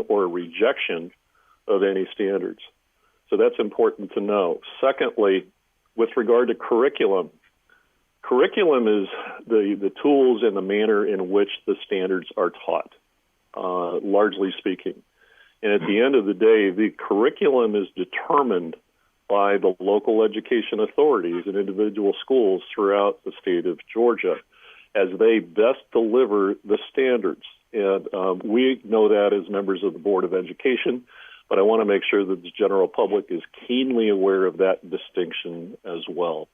or a rejection of any standards. So that's important to know. Secondly, with regard to curriculum, curriculum is the tools and the manner in which the standards are taught, largely speaking. And at the end of the day, the curriculum is determined by the local education authorities and individual schools throughout the state of Georgia as they best deliver the standards. And we know that as members of the Board of Education, but I want to make sure that the general public is keenly aware of that distinction as well.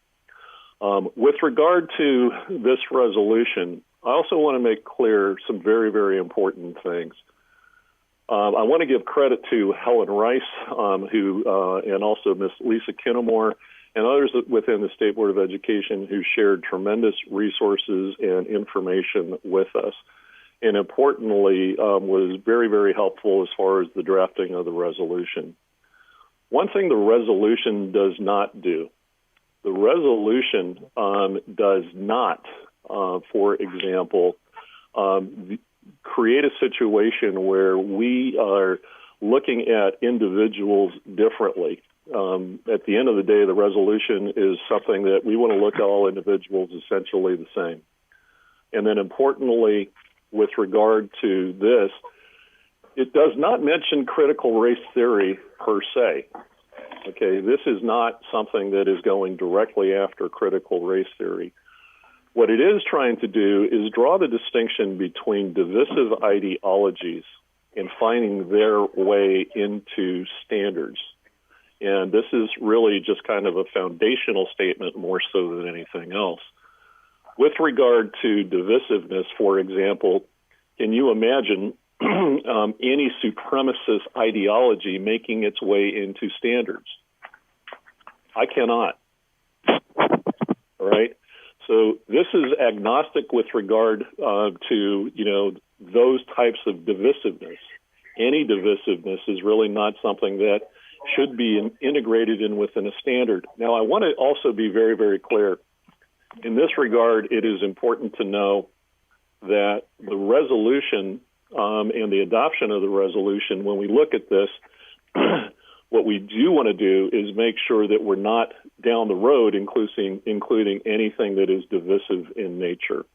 With regard to this resolution, I also want to make clear some very, very important things. I want to give credit to Helen Rice, and also Miss Lisa Kinnemore, and others within the State Board of Education who shared tremendous resources and information with us, and importantly, was very, very helpful as far as the drafting of the resolution. One thing the resolution does not do, the resolution does not, for example, create a situation where we are looking at individuals differently. At the end of the day, the resolution is something that we want to look at all individuals essentially the same. And then importantly, with regard to this, it does not mention critical race theory per se. Okay, this is not something that is going directly after critical race theory. What it is trying to do is draw the distinction between divisive ideologies and finding their way into standards. And this is really just kind of a foundational statement more so than anything else. With regard to divisiveness, for example, can you imagine any supremacist ideology making its way into standards? I cannot. All right? So this is agnostic with regard to, those types of divisiveness. Any divisiveness is really not something that should be integrated in within a standard. Now, I want to also be very, very clear. In this regard, it is important to know that the resolution and the adoption of the resolution, when we look at this, what we do want to do is make sure that we're not down the road including anything that is divisive in nature.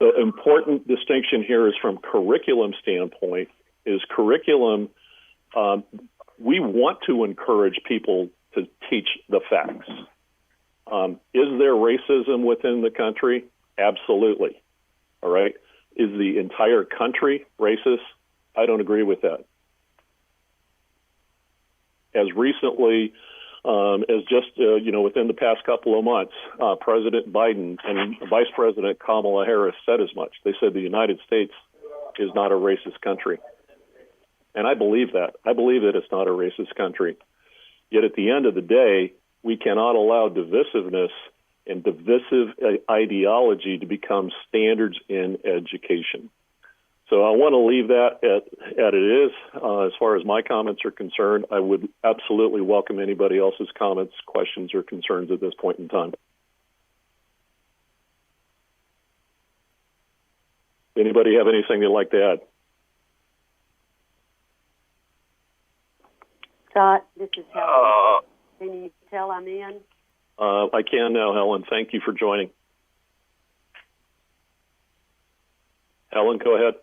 The important distinction here is from curriculum standpoint, is curriculum, we want to encourage people to teach the facts. Is there racism within the country? Absolutely. All right. Is the entire country racist? I don't agree with that. As recently as just, within the past couple of months, President Biden and Vice President Kamala Harris said as much. They said the United States is not a racist country. And I believe that. I believe that it's not a racist country. Yet at the end of the day, we cannot allow divisiveness and divisive ideology to become standards in education. So I want to leave that at it is. As far as my comments are concerned, I would absolutely welcome anybody else's comments, questions, or concerns at this point in time. Anybody have anything they'd like to add? Scott, this is Helen. Can you tell I'm in? I can now, Helen. Thank you for joining. Helen, go ahead.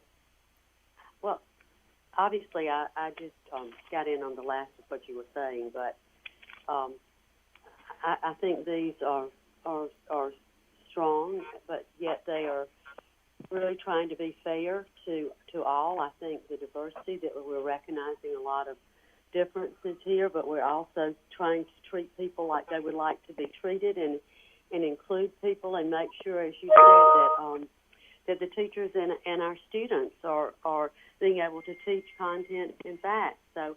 Well, obviously, I just got in on the last of what you were saying, but I think these are strong, but yet they are really trying to be fair to all. I think the diversity that we're recognizing a lot of differences here, but we're also trying to treat people like they would like to be treated and include people and make sure, as you said, that the teachers and our students are being able to teach content and facts. So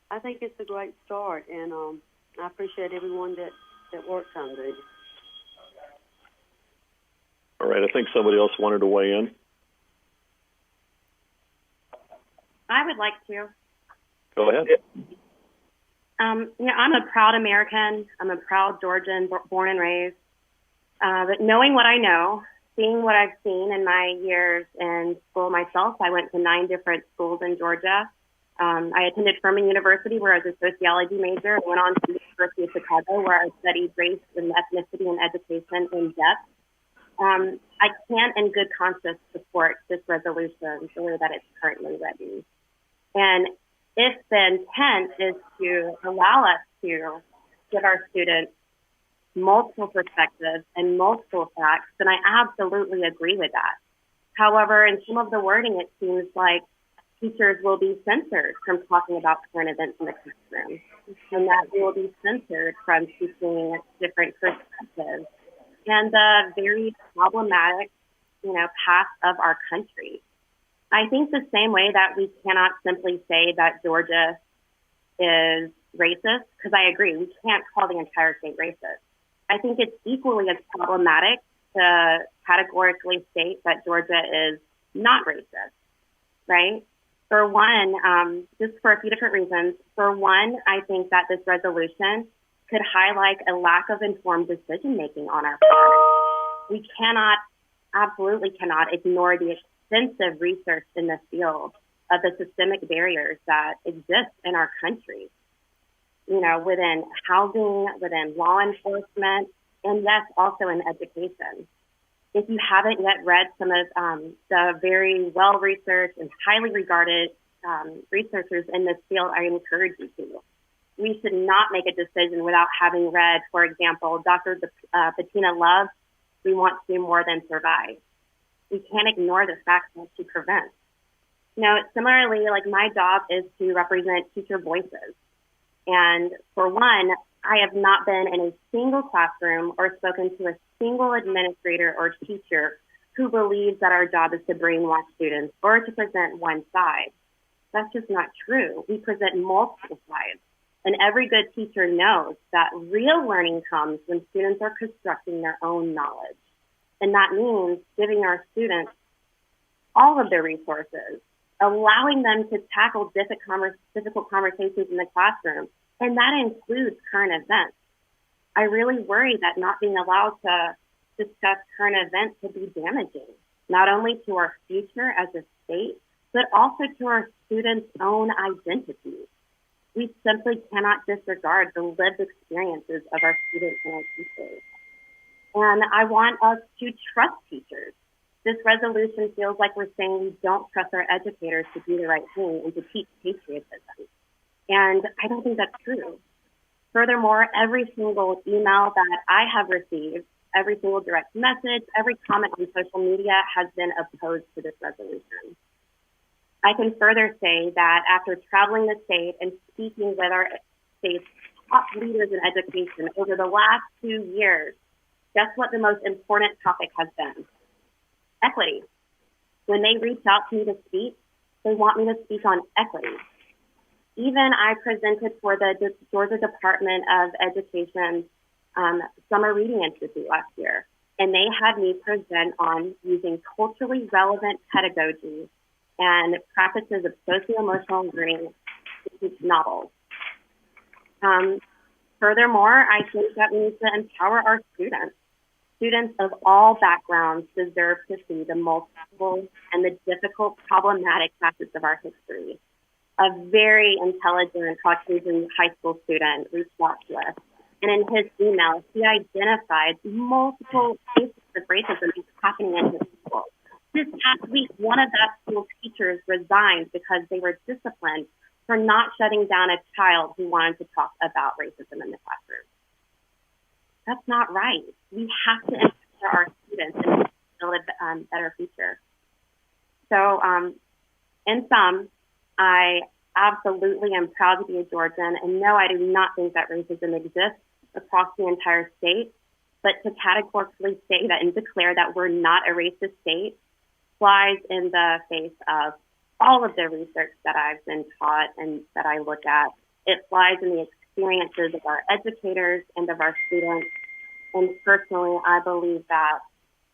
I think it's a great start, and I appreciate everyone that worked on this. All right, I think somebody else wanted to weigh in. I would like to. Go ahead. I'm a proud American. I'm a proud Georgian, born and raised. But knowing what I know, seeing what I've seen in my years in school myself, I went to 9 different schools in Georgia. I attended Furman University, where I was a sociology major, and went on to the University of Chicago, where I studied race and ethnicity and education in depth. I can't in good conscience support this resolution the way that it's currently written. And if the intent is to allow us to give our students multiple perspectives and multiple facts, then I absolutely agree with that. However, in some of the wording, it seems like teachers will be censored from talking about current events in the classroom, and that we will be censored from teaching different perspectives and the very problematic, past of our country. I think the same way that we cannot simply say that Georgia is racist, because I agree, we can't call the entire state racist. I think it's equally as problematic to categorically state that Georgia is not racist, right? For one, just for a few different reasons. For one, I think that this resolution could highlight a lack of informed decision-making on our part. We absolutely cannot ignore the extensive research in the field of the systemic barriers that exist in our country, within housing, within law enforcement, and yes, also in education. If you haven't yet read some of the very well-researched and highly regarded researchers in this field, I encourage you to. We should not make a decision without having read, for example, Dr. Bettina Love's We Want to Do More Than Survive. We can't ignore the facts that she prevents. Similarly, my job is to represent teacher voices. And for one, I have not been in a single classroom or spoken to a single administrator or teacher who believes that our job is to brainwash students or to present one side. That's just not true. We present multiple sides. And every good teacher knows that real learning comes when students are constructing their own knowledge. And that means giving our students all of their resources, allowing them to tackle difficult conversations in the classroom. And that includes current events. I really worry that not being allowed to discuss current events could be damaging, not only to our future as a state, but also to our students' own identities. We simply cannot disregard the lived experiences of our students and our teachers. And I want us to trust teachers. This resolution feels like we're saying we don't trust our educators to do the right thing and to teach patriotism. And I don't think that's true. Furthermore, every single email that I have received, every single direct message, every comment on social media has been opposed to this resolution. I can further say that after traveling the state and speaking with our state's top leaders in education over the last 2 years, guess what the most important topic has been? Equity. When they reach out to me to speak, they want me to speak on equity. Even I presented for the Georgia Department of Education Summer Reading Institute last year, and they had me present on using culturally relevant pedagogy and practices of socio-emotional learning to teach novels. Furthermore, I think that we need to empower our students. Students of all backgrounds deserve to see the multiple and the difficult, problematic facets of our history. A very intelligent Caucasian high school student reached out to us, and in his email, he identified multiple cases of racism happening in his school. This past week, one of that school's teachers resigned because they were disciplined for not shutting down a child who wanted to talk about racism in the classroom. That's not right. We have to empower our students and build a better future. So, in sum, I absolutely am proud to be a Georgian, and no, I do not think that racism exists across the entire state, but to categorically say that and declare that we're not a racist state flies in the face of all of the research that I've been taught and that I look at. It flies in the experiences of our educators and of our students. And personally, I believe that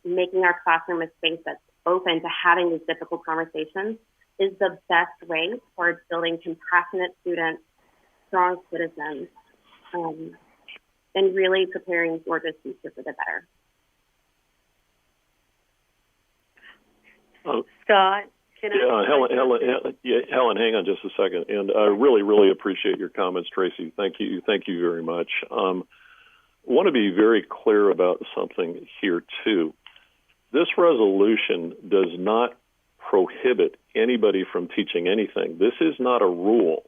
making our classroom a space that's open to having these difficult conversations is the best way towards building compassionate students, strong citizens, and really preparing Georgia's future for the better. Scott, can I? Helen, hang on just a second. And I really, really appreciate your comments, Tracy. Thank you very much. I want to be very clear about something here, too. This resolution does not prohibit anybody from teaching anything. This is not a rule.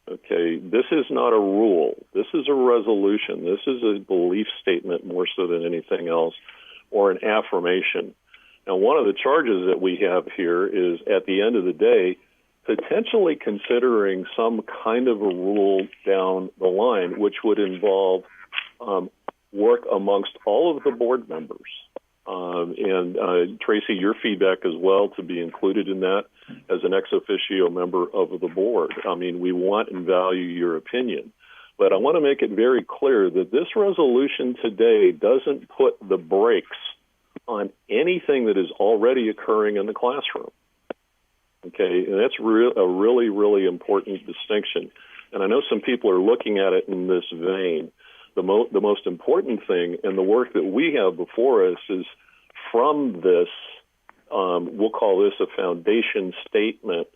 Okay, this is not a rule. This is a resolution. This is a belief statement more so than anything else, or an affirmation. Now, one of the charges that we have here is, at the end of the day, potentially considering some kind of a rule down the line, which would involve work amongst all of the board members. And Tracy, your feedback as well to be included in that as an ex officio member of the board. I mean, we want and value your opinion. But I want to make it very clear that this resolution today doesn't put the brakes on anything that is already occurring in the classroom. Okay, and that's a really, really important distinction. And I know some people are looking at it in this vein. The most important thing and the work that we have before us is from this, we'll call this a foundation statement,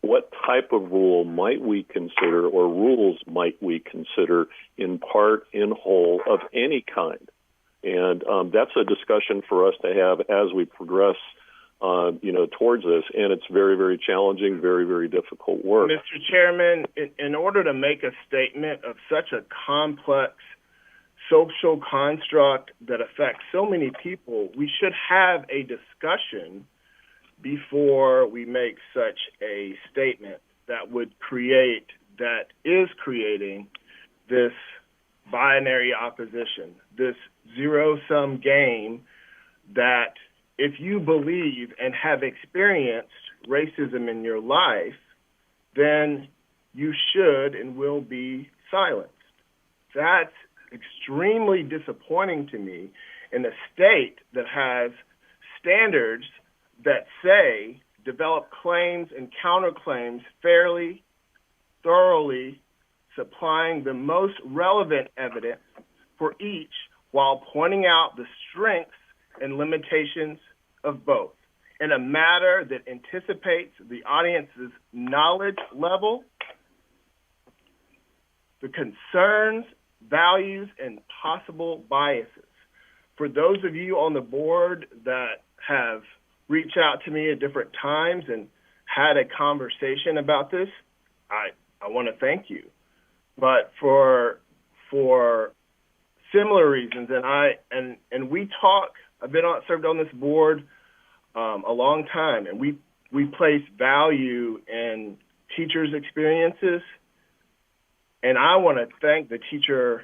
what type of rule might we consider or rules might we consider in part, in whole, of any kind? And that's a discussion for us to have as we progress towards this, and it's very, very challenging, very, very difficult work. Mr. Chairman, in order to make a statement of such a complex social construct that affects so many people, we should have a discussion before we make such a statement that is creating this binary opposition, this zero-sum game that if you believe and have experienced racism in your life, then you should and will be silenced. That's extremely disappointing to me in a state that has standards that say develop claims and counterclaims fairly, thoroughly, supplying the most relevant evidence for each while pointing out the strengths and limitations of both in a manner that anticipates the audience's knowledge level, the concerns, values, and possible biases. For those of you on the board that have reached out to me at different times and had a conversation about this, I want to thank you. But for similar reasons, and we talk. I've served on this board a long time, and we place value in teachers' experiences. And I want to thank the teacher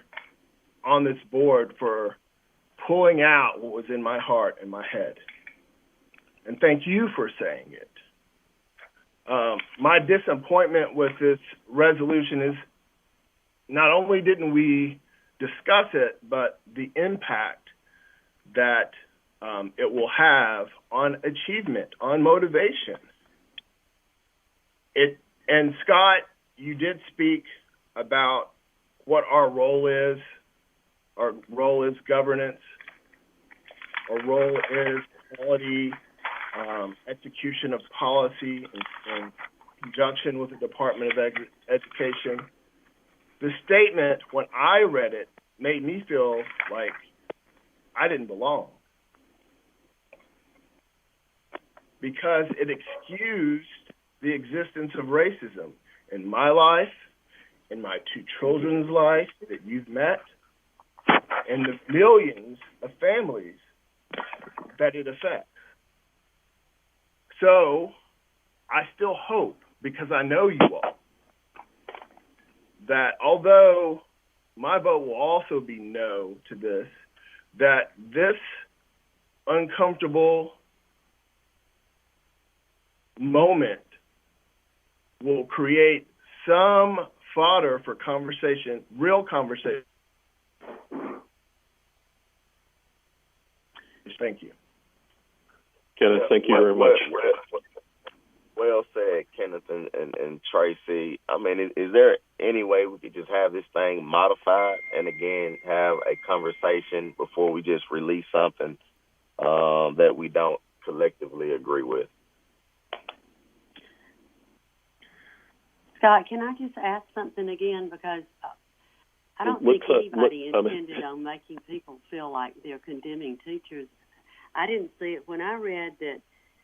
on this board for pulling out what was in my heart and my head. And thank you for saying it. My disappointment with this resolution is not only didn't we discuss it, but the impact that it will have on achievement, on motivation. And Scott, you did speak about what our role is. Our role is governance. Our role is quality, execution of policy in conjunction with the Department of Education. The statement, when I read it, made me feel like I didn't belong, because it excused the existence of racism in my life, in my two children's life that you've met, and the millions of families that it affects. So I still hope, because I know you all, that although my vote will also be no to this, that this uncomfortable moment will create some fodder for conversation, real conversation. Thank you. Kenneth, thank you very much. Well said, Kenneth and Tracy. I mean, is there any way we could just have this thing modified and, again, have a conversation before we just release something that we don't collectively agree with. Scott, can I just ask something again? Because I don't think anybody intended on making people feel like they're condemning teachers. I didn't see it when I read that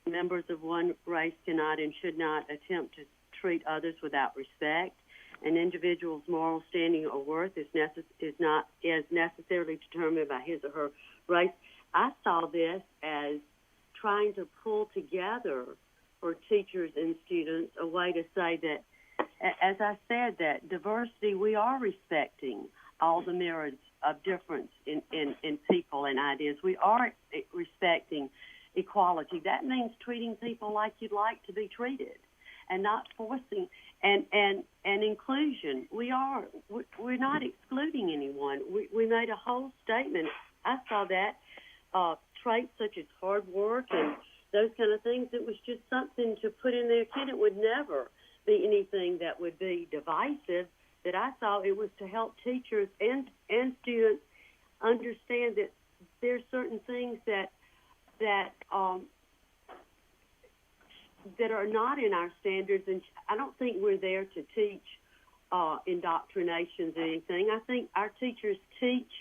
members of one race cannot and should not attempt to treat others without respect. An individual's moral standing or worth is not necessarily determined by his or her race. I saw this as trying to pull together for teachers and students a way to say that, as I said, that diversity, we are respecting all the merits of difference in people and ideas. We are respecting equality. That means treating people like you'd like to be treated, and not forcing and inclusion. We're not excluding anyone. We made a whole statement. I saw that traits such as hard work and those kind of things. It was just something to put in their kid. It would never be anything that would be divisive. That I saw it was to help teachers and students understand that there's certain things that are not in our standards, and I don't think we're there to teach indoctrinations or anything. I think our teachers teach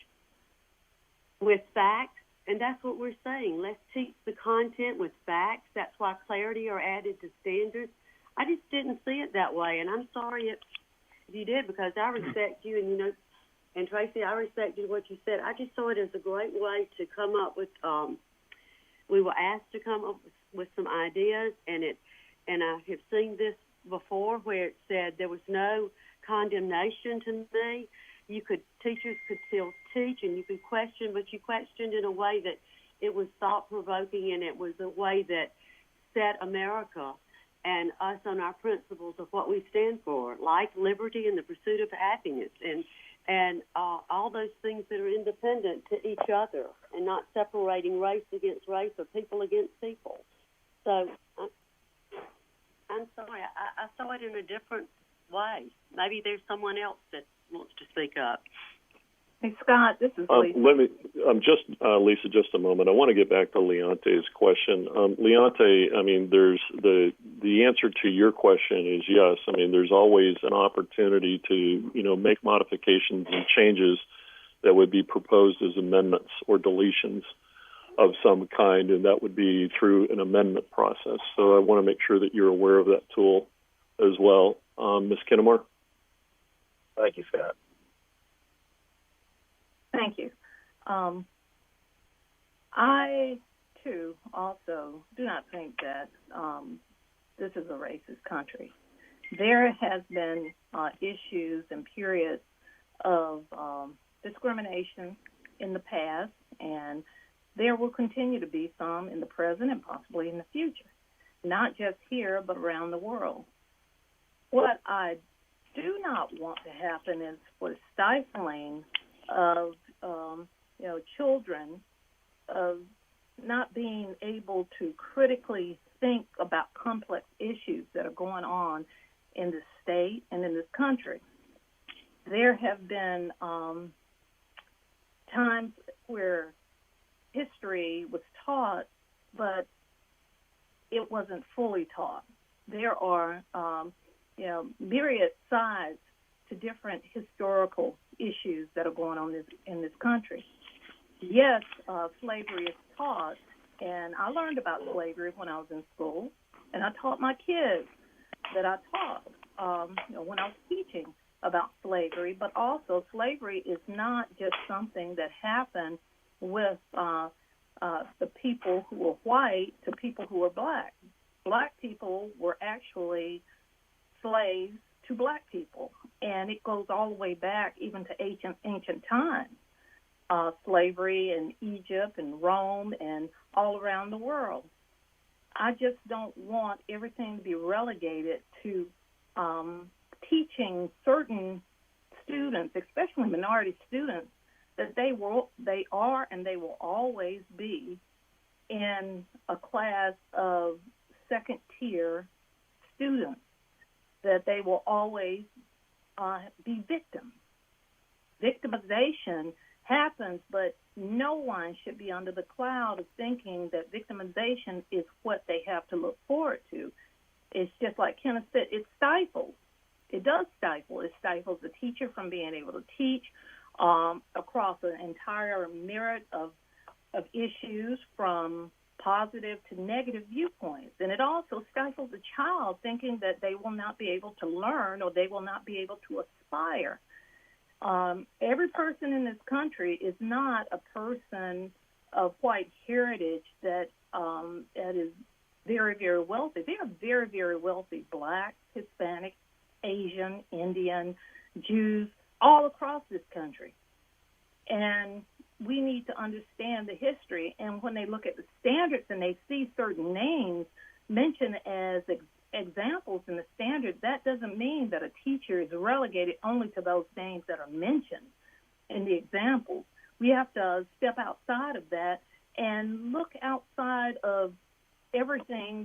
with facts, and that's what we're saying. Let's teach the content with facts. That's why clarity are added to standards. I just didn't see it that way, and I'm sorry if you did, because I respect you, and and Tracy, I respected what you said. I just saw it as a great way to come up with. We were asked to come up with some ideas, and I have seen this before where it said there was no condemnation to me. Teachers could still teach, and you could question, but you questioned in a way that it was thought-provoking, and it was a way that set America and us on our principles of what we stand for, like liberty and the pursuit of happiness, and all those things that are independent to each other and not separating race against race or people against people. So I'm sorry, I saw it in a different way. Maybe there's someone else that wants to speak up. Hey, Scott, this is Lisa. Lisa, just a moment. I want to get back to Leonte's question. Leonte, I mean, there's the answer to your question is yes. I mean, there's always an opportunity to, make modifications and changes that would be proposed as amendments or deletions of some kind, and that would be through an amendment process. So I want to make sure that you're aware of that tool as well. Ms. Kinnemore? Thank you, Scott. Thank you. I, too, also do not think that this is a racist country. There has been issues and periods of discrimination in the past, and there will continue to be some in the present and possibly in the future, not just here but around the world. What I do not want to happen is for stifling of children of not being able to critically think about complex issues that are going on in this state and in this country. There have been times where history was taught, but it wasn't fully taught. There are myriad sides to different historical issues that are going on in this country. Yes, slavery is taught, and I learned about slavery when I was in school, and I taught my kids that I taught when I was teaching about slavery, but also slavery is not just something that happened with the people who were white to people who were black. Black people were actually slaves to black people, and it goes all the way back even to ancient times. Slavery in Egypt and Rome and all around the world. I just don't want everything to be relegated to teaching certain students, especially minority students, that they are and they will always be in a class of second-tier students, that they will always be victims. Victimization happens, but no one should be under the cloud of thinking that victimization is what they have to look forward to. It's just like Kenneth said, it stifles. It does stifle. It stifles the teacher from being able to teach across an entire myriad of issues, from positive to negative viewpoints. And it also stifles the child thinking that they will not be able to learn or they will not be able to aspire. Every person in this country is not a person of white heritage that is very, very wealthy. They are very, very wealthy, Black, Hispanic, Asian, Indian, Jews, all across this country. And we need to understand the history. And when they look at the standards and they see certain names mentioned as examples in the standard, that doesn't mean that a teacher is relegated only to those names that are mentioned in the examples. We have to step outside of that and look outside of everything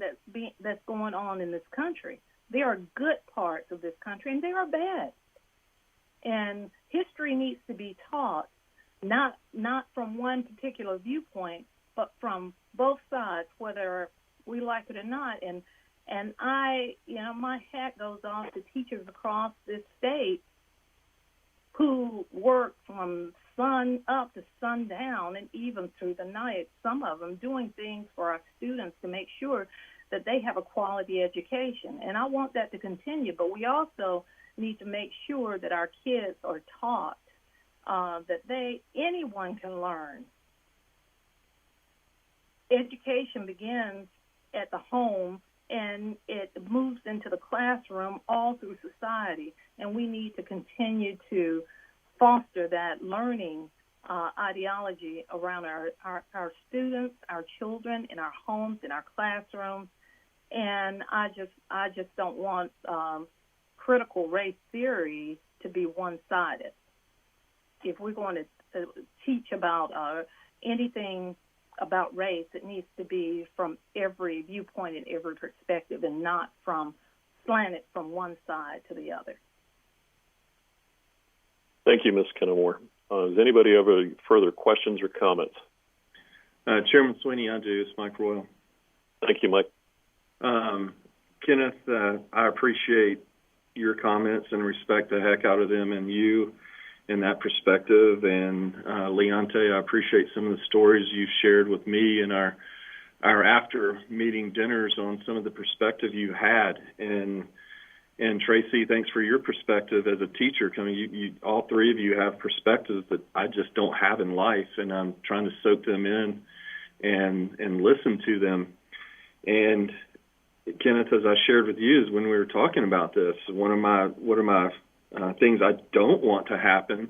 that's going on in this country. There are good parts of this country and there are bad. And history needs to be taught not from one particular viewpoint, but from both sides, whether we like it or not. And I, my hat goes off to teachers across this state who work from sun up to sundown and even through the night, some of them doing things for our students to make sure that they have a quality education. And I want that to continue, but we also need to make sure that our kids are taught that anyone can learn. Education begins at the home and it moves into the classroom all through society, and we need to continue to foster that learning ideology around our students, our children, in our homes, in our classrooms. And I just don't want critical race theory to be one-sided. If we're going to teach about anything about race, it needs to be from every viewpoint and every perspective, and not slanted from one side to the other. Thank you, Ms. Kennemore. Does anybody have any further questions or comments? Chairman Sweeney, I do. It's Mike Royal. Thank you, Mike. Kenneth, I appreciate your comments and respect the heck out of them and you in that perspective. And Leonte, I appreciate some of the stories you've shared with me in our after meeting dinners on some of the perspective you had. And Tracy, thanks for your perspective as a teacher. You all three of you have perspectives that I just don't have in life, and I'm trying to soak them in and listen to them. And Kenneth, as I shared with you, is when we were talking about this, one of my things I don't want to happen,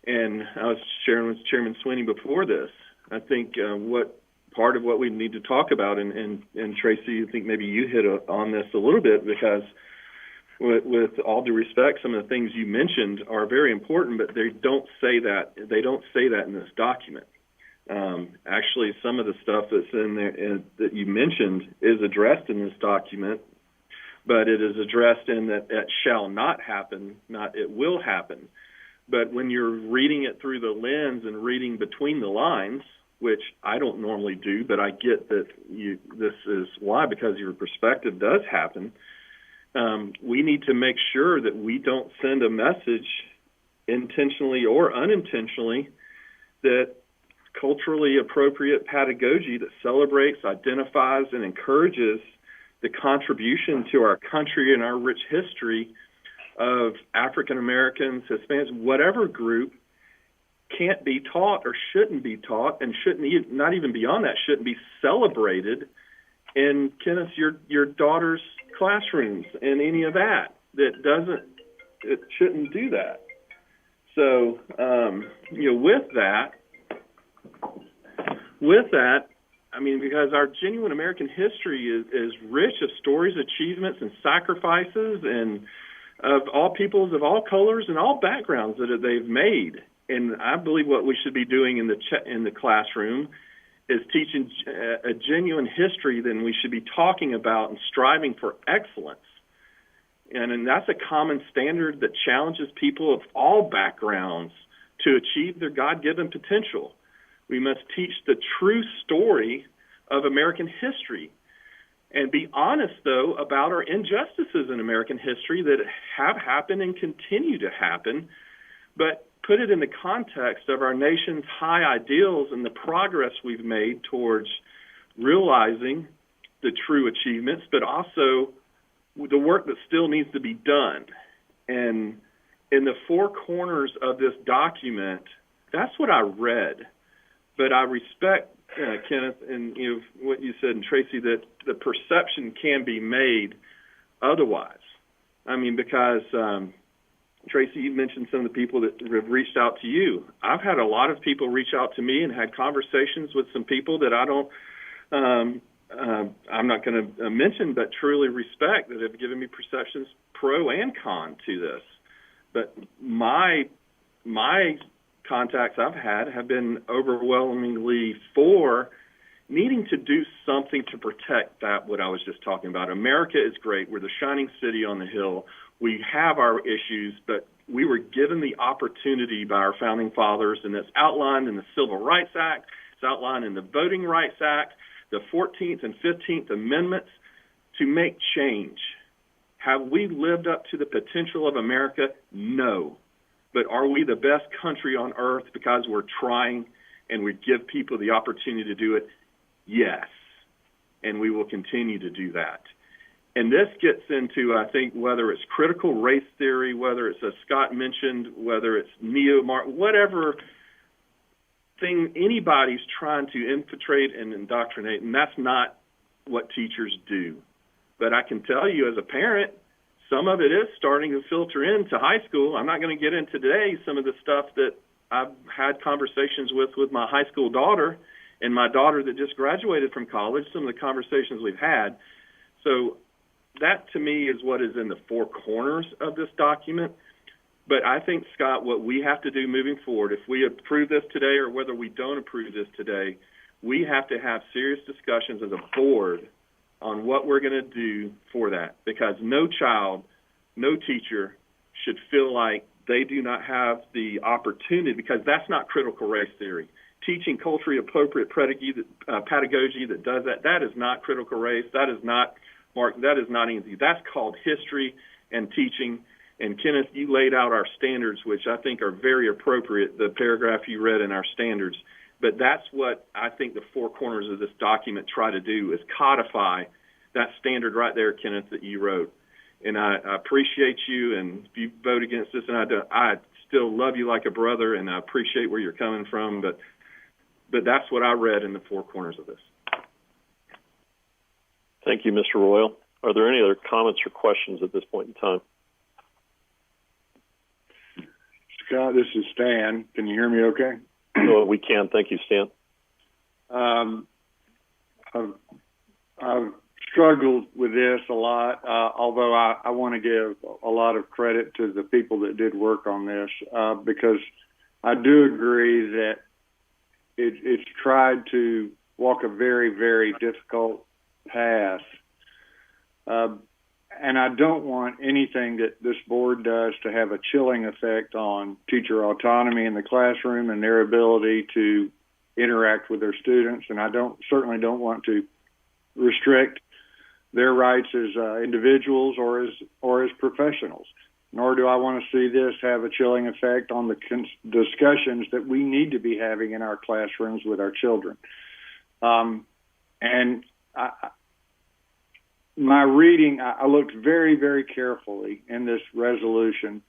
and I was sharing with Chairman Sweeney before this, I think what part of what we need to talk about, and Tracy, I think maybe you hit on this a little bit, because with all due respect, some of the things you mentioned are very important, but they don't say that in this document. Actually, some of the stuff that's in there that you mentioned is addressed in this document, but it is addressed in that it shall not happen, not it will happen. But when you're reading it through the lens and reading between the lines, which I don't normally do, but I get that this is why, because your perspective does happen, we need to make sure that we don't send a message intentionally or unintentionally that culturally appropriate pedagogy that celebrates, identifies, and encourages the contribution to our country and our rich history of African Americans, Hispanics, whatever group, can't be taught or shouldn't be taught, and not even beyond that, shouldn't be celebrated in Kenneth, your daughter's classrooms and any of that. It shouldn't do that. So, with that, I mean, because our genuine American history is rich of stories, achievements, and sacrifices, and of all peoples of all colors and all backgrounds that they've made. And I believe what we should be doing in the classroom is teaching a genuine history. Then we should be talking about and striving for excellence. And that's a common standard that challenges people of all backgrounds to achieve their God-given potential. We must teach the true story of American history and be honest, though, about our injustices in American history that have happened and continue to happen, but put it in the context of our nation's high ideals and the progress we've made towards realizing the true achievements, but also the work that still needs to be done. And in the four corners of this document, that's what I read. But I respect, Kenneth, and what you said, and Tracy, that the perception can be made otherwise. I mean, because, Tracy, you mentioned some of the people that have reached out to you. I've had a lot of people reach out to me and had conversations with some people that I don't, I'm not going to mention, but truly respect, that have given me perceptions pro and con to this. But my contacts I've had have been overwhelmingly for needing to do something to protect that, what I was just talking about. America is great. We're the shining city on the hill. We have our issues, but we were given the opportunity by our founding fathers, and it's outlined in the Civil Rights Act. It's outlined in the Voting Rights Act, the 14th and 15th Amendments, to make change. Have we lived up to the potential of America? No. But are we the best country on earth because we're trying and we give people the opportunity to do it? Yes. And we will continue to do that. And this gets into, I think, whether it's critical race theory, whether it's, as Scott mentioned, whether it's whatever thing anybody's trying to infiltrate and indoctrinate, and that's not what teachers do. But I can tell you as a parent, some of it is starting to filter into high school. I'm not going to get into today some of the stuff that I've had conversations with my high school daughter and my daughter that just graduated from college, some of the conversations we've had. So that, to me, is what is in the four corners of this document. But I think, Scott, what we have to do moving forward, if we approve this today or whether we don't approve this today, we have to have serious discussions as a board on what we're going to do for that. Because no child, no teacher should feel like they do not have the opportunity, because that's not critical race theory. Teaching culturally appropriate pedagogy that does that, that is not critical race. That is not, Mark, that is not anything. That's called history and teaching. And Kenneth, you laid out our standards, which I think are very appropriate, the paragraph you read in our standards. But that's what I think the four corners of this document try to do, is codify that standard right there, Kenneth, that you wrote. And I appreciate you, and if you vote against this, and I still love you like a brother, and I appreciate where you're coming from, but that's what I read in the four corners of this. Thank you, Mr. Royal. Are there any other comments or questions at this point in time? Scott, this is Stan. Can you hear me okay? No, we can. Thank you, Stan. I've struggled with this a lot, although I want to give a lot of credit to the people that did work on this, because I do agree that it's tried to walk a very, very difficult path. And I don't want anything that this board does to have a chilling effect on teacher autonomy in the classroom and their ability to interact with their students. And I certainly don't want to restrict their rights as individuals or as professionals. Nor do I want to see this have a chilling effect on the discussions that we need to be having in our classrooms with our children. My reading, I looked very, very carefully in this resolution,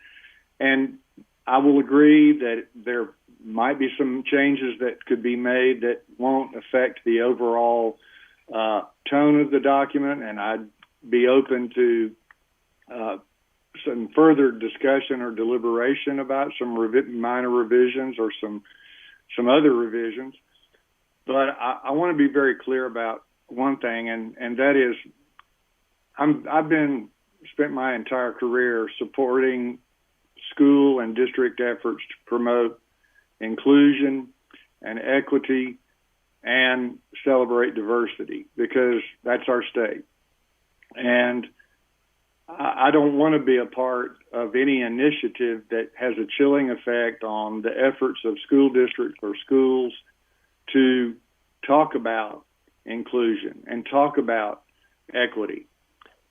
and I will agree that there might be some changes that could be made that won't affect the overall tone of the document, and I'd be open to some further discussion or deliberation about some minor revisions or some other revisions. But I want to be very clear about one thing, and that is, I've spent my entire career supporting school and district efforts to promote inclusion and equity and celebrate diversity, because that's our state. And I don't want to be a part of any initiative that has a chilling effect on the efforts of school districts or schools to talk about inclusion and talk about equity.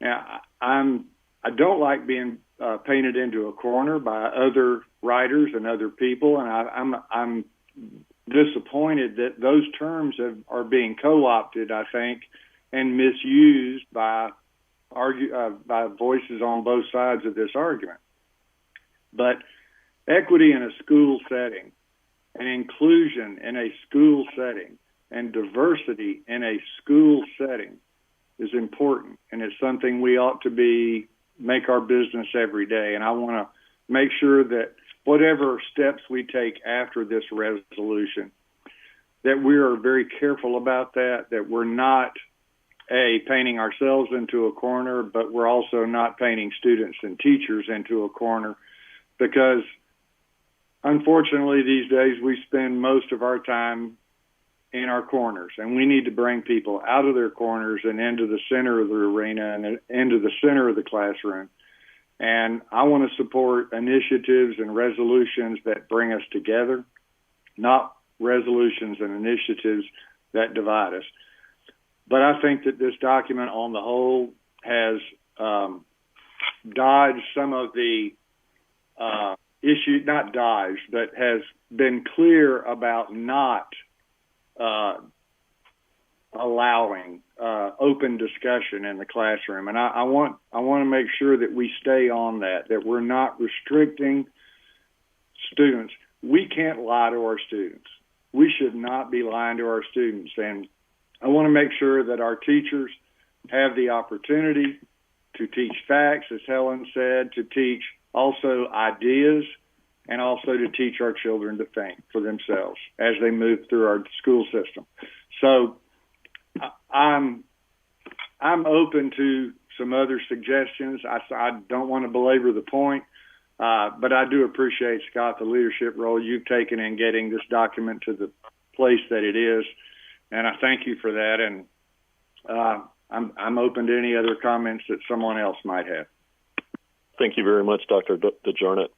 Now, I don't like being painted into a corner by other writers and other people, and I'm disappointed that those terms are being co-opted, I think, and misused by voices on both sides of this argument. But equity in a school setting, and inclusion in a school setting, and diversity in a school setting is important, and it's something we ought to make our business every day. And I want to make sure that whatever steps we take after this resolution, that we are very careful about that we're not painting ourselves into a corner, but we're also not painting students and teachers into a corner, because unfortunately these days we spend most of our time in our corners, and we need to bring people out of their corners and into the center of the arena and into the center of the classroom. And I want to support initiatives and resolutions that bring us together, not resolutions and initiatives that divide us. But I think that this document on the whole has dodged some of the issues, not dodged, but has been clear about not allowing open discussion in the classroom. And I want to make sure that we stay on that we're not restricting students. We can't lie to our students. We should not be lying to our students. And I want to make sure that our teachers have the opportunity to teach facts, as Helen said, to teach also ideas, and also to teach our children to think for themselves as they move through our school system. So I'm open to some other suggestions. I don't want to belabor the point, but I do appreciate, Scott, the leadership role you've taken in getting this document to the place that it is. And I thank you for that, and I'm open to any other comments that someone else might have. Thank you very much, Dr. DeJarnett.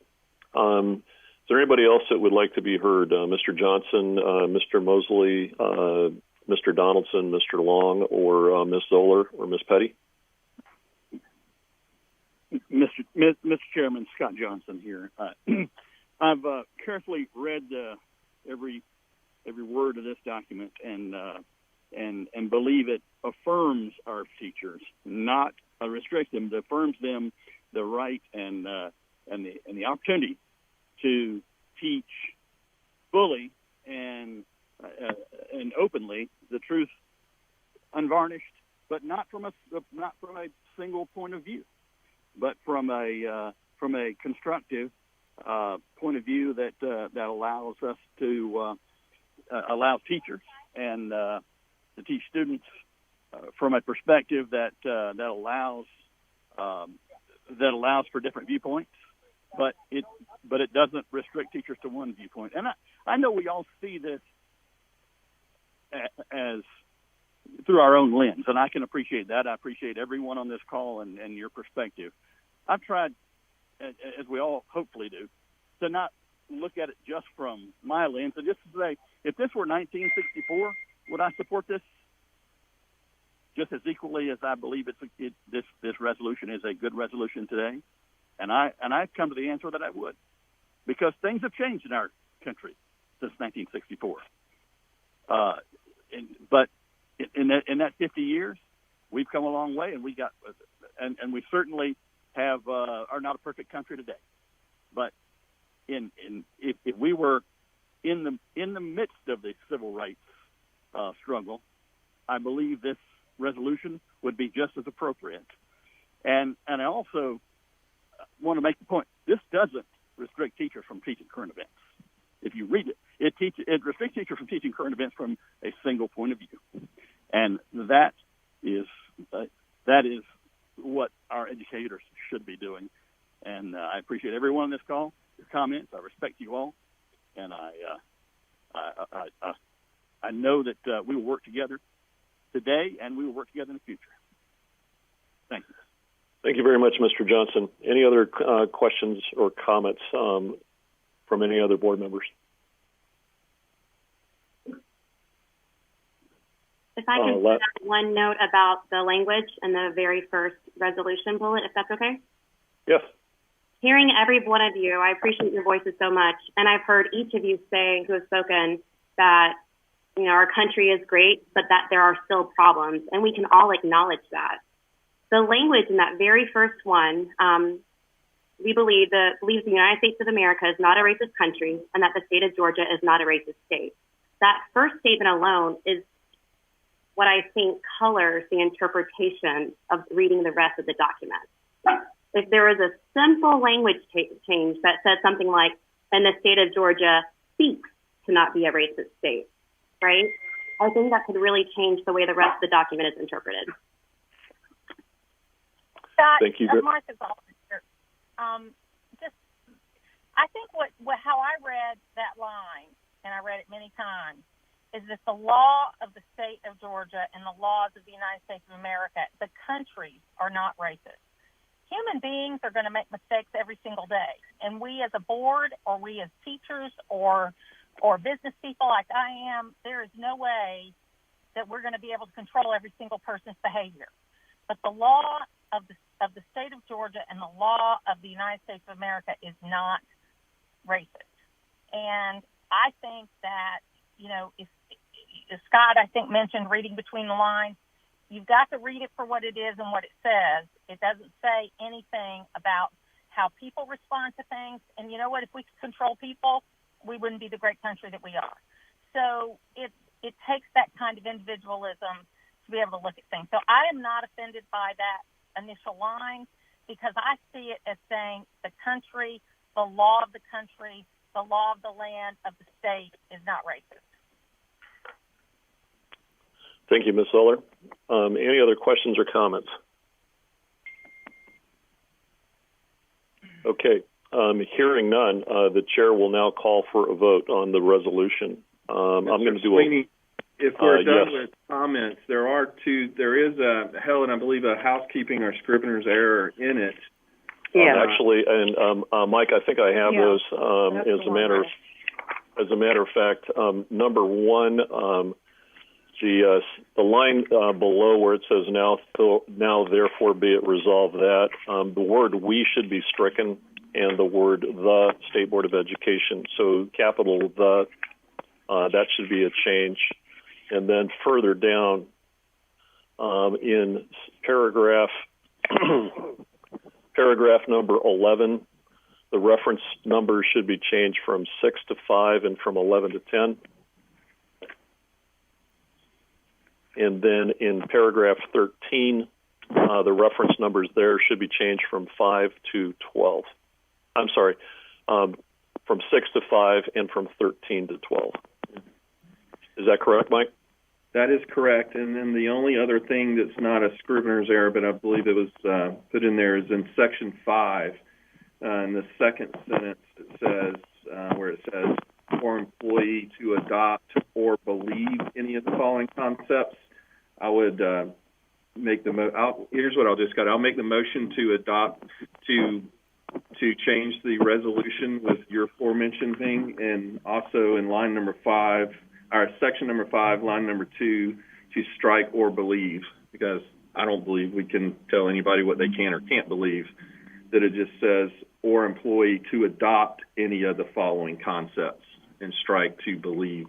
Is there anybody else that would like to be heard? Mr. Johnson, Mr. Mosley, Mr. Donaldson, Mr. Long, or Ms. Zoller or Ms. Petty? Mr. Chairman, Scott Johnson here. I've carefully read every word of this document and believe it affirms our teachers, not restricts them. It affirms them the right and the opportunity to teach fully and openly the truth, unvarnished, but not from a single point of view, but from a constructive point of view that allows us to allow teachers and to teach students from a perspective that allows for different viewpoints, but it doesn't restrict teachers to one viewpoint. And I know we all see this as through our own lens, and I can appreciate that. I appreciate everyone on this call and your perspective. I've tried, as we all hopefully do, to not look at it just from my lens, and just to say, if this were 1964, would I support this just as equally as I believe this resolution is a good resolution today? And I've come to the answer that I would, because things have changed in our country since 1964. But in that 50 years, we've come a long way, and we we certainly are not a perfect country today. But if we were in the midst of the civil rights struggle, I believe this resolution would be just as appropriate. And I also want to make the point: this doesn't restrict teachers from teaching current events. If you read it, it restricts teachers from teaching current events from a single point of view, and that is what our educators should be doing. And I appreciate everyone on this call, your comments. I respect you all, and I know that we will work together today, and we will work together in the future. Thank you. Thank you very much, Mr. Johnson. Any other questions or comments from any other board members? If I can put out one note about the language in the very first resolution bullet, if that's okay? Yes. Hearing every one of you, I appreciate your voices so much. And I've heard each of you say, who have spoken, that our country is great, but that there are still problems. And we can all acknowledge that. The language in that very first one, we believes the United States of America is not a racist country and that the state of Georgia is not a racist state. That first statement alone is what I think colors the interpretation of reading the rest of the document. If there was a simple language change that said something like, and the state of Georgia seeks to not be a racist state, right? I think that could really change the way the rest of the document is interpreted. Scott, thank you. Martha's officer. I think how I read that line, and I read it many times, is that the law of the state of Georgia and the laws of the United States of America, the countries are not racist. Human beings are going to make mistakes every single day. And we as a board, or we as teachers, or business people like I am, there is no way that we're going to be able to control every single person's behavior. But the law of the state of Georgia and the law of the United States of America is not racist. And I think that, if Scott, I think, mentioned reading between the lines, you've got to read it for what it is and what it says. It doesn't say anything about how people respond to things. And you know what? If we could control people, we wouldn't be the great country that we are. So it takes that kind of individualism to be able to look at things. So I am not offended by that initial line because I see it as saying the country, the law of the country, the law of the land of the state is not racist. Thank you, Ms. Zoller. Any other questions or comments? Okay. Hearing none, the chair will now call for a vote on the resolution. I'm going to do Sweeney, if we're done yes. with comments, there is Helen, I believe, a housekeeping or scrivener's error in it. Yeah. Actually, and Mike, I think I have those. As a matter of fact, number one, the line below where it says now therefore be it resolved that the word we should be stricken and the word the State Board of Education. So capital the, that should be a change. And then further down in paragraph number 11, the reference number should be changed from 6 to 5 and from 11 to 10. And then in paragraph 13, the reference numbers there should be changed from 5 to 12. I'm sorry, from 6 to 5 and from 13 to 12. Is that correct, Mike? That is correct. And then the only other thing that's not a scrivener's error, but I believe it was put in there, is in section 5. In the second sentence, it says, where it says, for employee to adopt or believe any of the following concepts, I would make here's what I'll make the motion to adopt, to change the resolution with your aforementioned thing, and also in line number 5, or section number 5, line number 2, to strike or believe, because I don't believe we can tell anybody what they can or can't believe, that it just says, or employee to adopt any of the following concepts, and strike to believe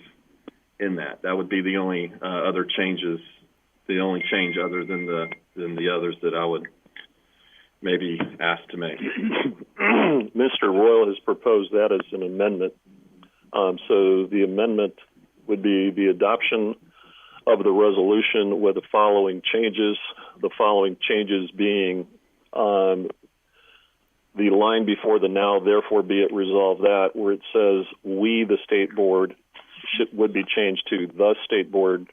in that. That would be the only other changes, the only change other than the others that I would maybe ask to make. Mr. Royal has proposed that as an amendment. So the amendment would be the adoption of the resolution with the following changes being the line before the now, therefore be it resolved that, where it says we, the state board, would be changed to the State Board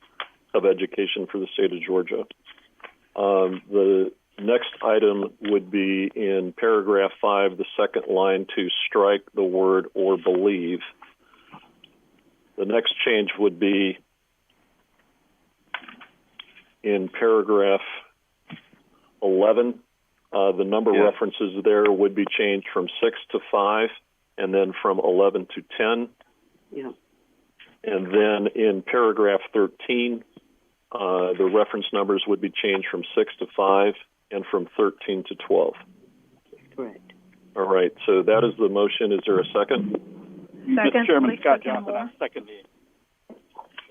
of Education for the state of Georgia. The next item would be in paragraph 5, the second line, to strike the word or believe. The next change would be in paragraph 11, The number references there would be changed from 6 to 5, and then from 11 to 10. Yeah. And then in paragraph 13, the reference numbers would be changed from 6 to 5 and from 13 to 12. Correct. All right, so that is the motion. Is there a second? Mr. Chairman, Scott Johnson, I second it.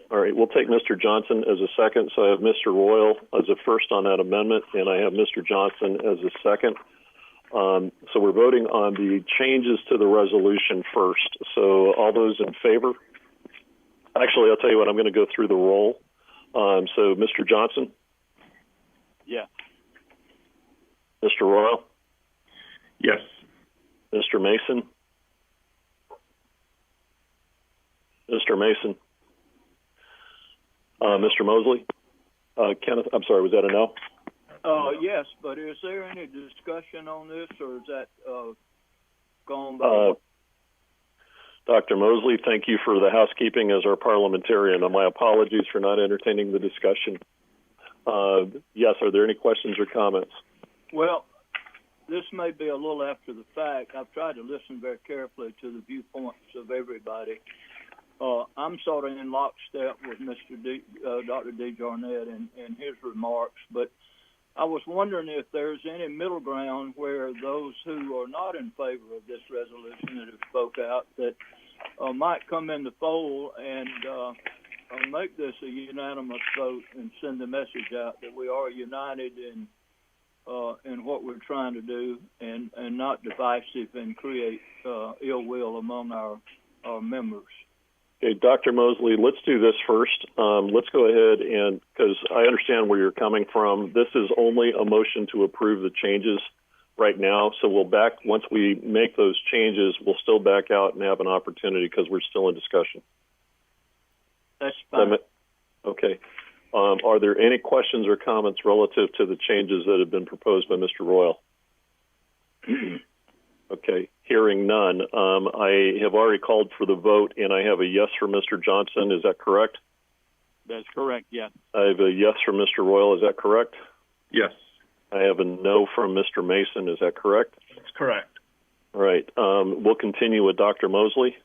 All right, we'll take Mr. Johnson as a second. So I have Mr. Royal as a first on that amendment, and I have Mr. Johnson as a second. So we're voting on the changes to the resolution first. So all those in favor? Actually, I'll tell you what, I'm going to go through the roll. So Mr. Johnson? Yes. Mr. Royal? Yes. Mr. Mason? Mr. Mason? Mr. Mosley? Kenneth, I'm sorry, was that a no? Yes, but is there any discussion on this, or is that gone by? Dr. Mosley, thank you for the housekeeping as our parliamentarian. And my apologies for not entertaining the discussion. Yes, are there any questions or comments? Well, this may be a little after the fact. I've tried to listen very carefully to the viewpoints of everybody. I'm sort of in lockstep with Dr. DeJarnett in his remarks, but I was wondering if there's any middle ground where those who are not in favor of this resolution that have spoke out that might come in the fold and make this a unanimous vote and send the message out that we are united in what we're trying to do and not divisive and create ill will among our members. Okay, Dr. Mosley, let's do this first. Let's go ahead and, because I understand where you're coming from, this is only a motion to approve the changes right now. So once we make those changes, we'll still back out and have an opportunity because we're still in discussion. That's fine. Okay. Are there any questions or comments relative to the changes that have been proposed by Mr. Royal? Okay, hearing none. I have already called for the vote, and I have a yes for Mr. Johnson. Is that correct? That's correct, yes. I have a yes from Mr. Royal. Is that correct? Yes. I have a no from Mr. Mason. Is that correct? That's correct. All right. We'll continue with Dr. Mosley.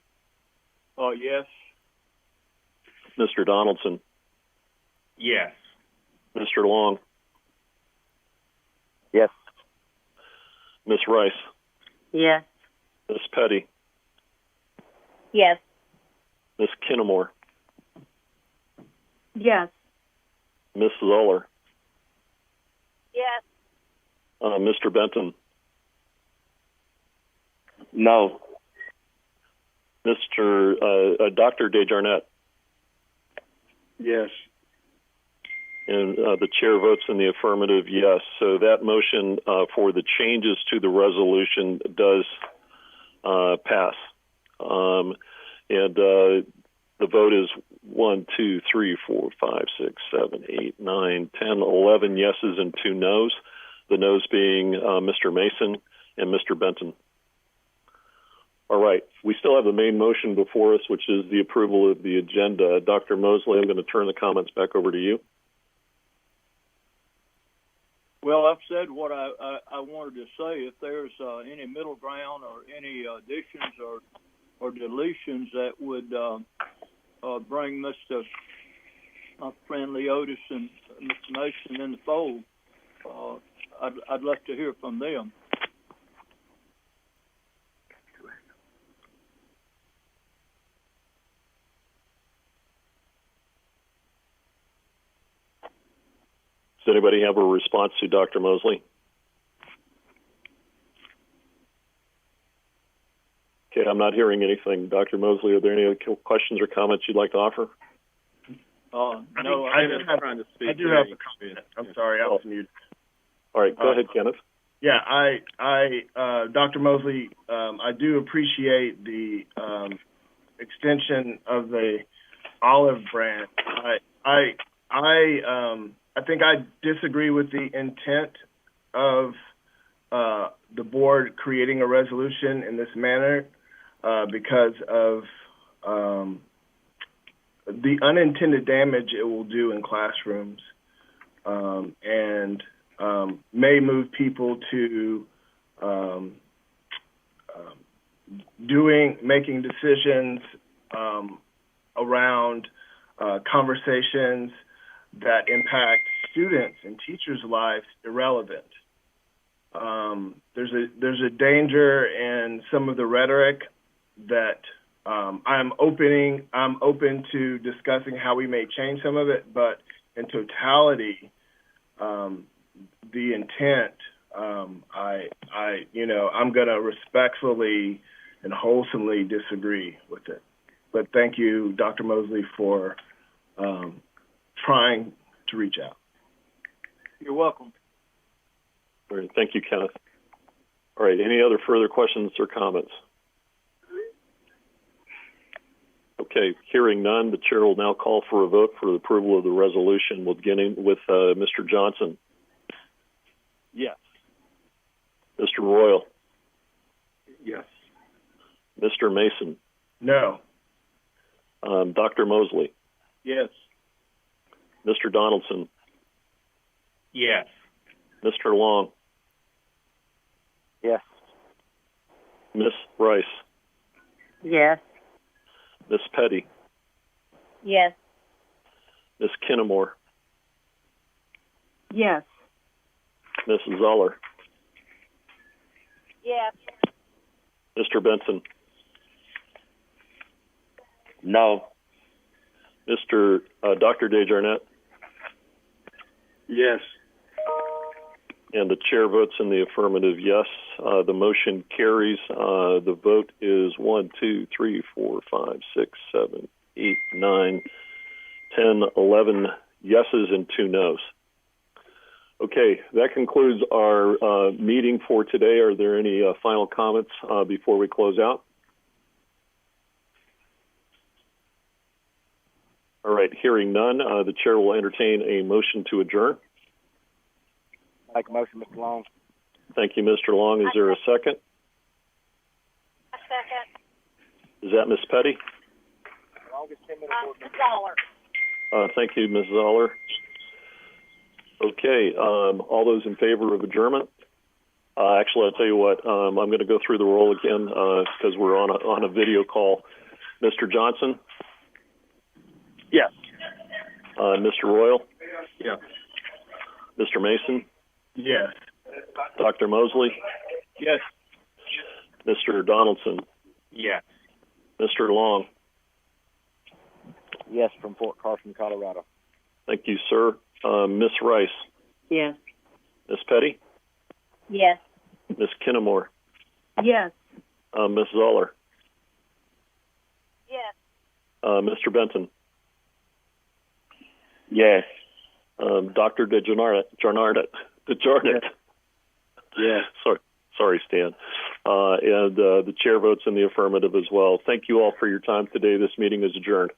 Yes. Mr. Donaldson. Yes. Mr. Long. Yes. Ms. Rice. Yes. Ms. Petty. Yes. Ms. Kinnamore. Yes. Ms. Zoller. Yes. Mr. Benton. No. Dr. DeJarnett. Yes. And the chair votes in the affirmative, yes. So that motion for the changes to the resolution does pass. And the vote is 1, 2, 3, 4, 5, 6, 7, 8, 9, 10, 11 yeses and 2 noes. The noes being Mr. Mason and Mr. Benton. All right. We still have the main motion before us, which is the approval of the agenda. Dr. Mosley, I'm going to turn the comments back over to you. Well, I've said what I wanted to say. If there's any middle ground or any additions or deletions that would bring Mr. Friendly Otis and Mr. Mason in the fold, I'd love to hear from them. Does anybody have a response to Dr. Mosley? Okay, I'm not hearing anything. Dr. Mosley, are there any questions or comments you'd like to offer? No, I do have a comment. I'm sorry, I was muted. All right, go ahead, Kenneth. Yeah, Dr. Mosley, I do appreciate the extension of the olive branch. I think I disagree with the intent of the board creating a resolution in this manner because of the unintended damage it will do in classrooms. And move people to making decisions around conversations that impact students and teachers' lives irrelevant. There's a danger in some of the rhetoric that I'm open to discussing how we may change some of it, but in totality, the intent, I'm going to respectfully and wholesomely disagree with it. But thank you, Dr. Mosley, for trying to reach out. You're welcome. All right, thank you, Kenneth. All right, any other further questions or comments? Okay, hearing none, the chair will now call for a vote for the approval of the resolution, beginning with Mr. Johnson. Yes. Mr. Royal. Yes. Mr. Mason. No. Dr. Mosley. Yes. Mr. Donaldson. Yes. Mr. Long. Yes. Miss Rice. Yes. Miss Petty. Yes. Miss Kinnamore. Yes. Mrs. Zoller. Yes. Mr. Benson. No. Dr. Desjarnette. Yes. And the chair votes in the affirmative, yes. The motion carries. The vote is 1, 2, 3, 4, 5, 6, 7, 8, 9, 10, 11 yeses and 2 nos. Okay, that concludes our meeting for today. Are there any final comments before we close out? All right, hearing none, the chair will entertain a motion to adjourn. Make a motion, Mr. Long. Thank you, Mr. Long. Is there a second? A second. Is that Miss Petty? Ms. Zoller. Thank you, Ms. Zoller. Okay, all those in favor of adjournment? Actually, I'll tell you what, I'm going to go through the roll again because we're on a video call. Mr. Johnson? Yes. Mr. Royal? Yeah. Mr. Mason? Yes. Dr. Mosley? Yes. Mr. Donaldson? Yes. Mr. Long? Yes, from Fort Carson, Colorado. Thank you, sir. Miss Rice? Yes. Miss Petty? Yes. Miss Kinnamore? Yes. Miss Zoller? Yes. Mr. Benton? Yes. Dr. Desjarnette? Yes. Sorry, Stan. And the chair votes in the affirmative as well. Thank you all for your time today. This meeting is adjourned.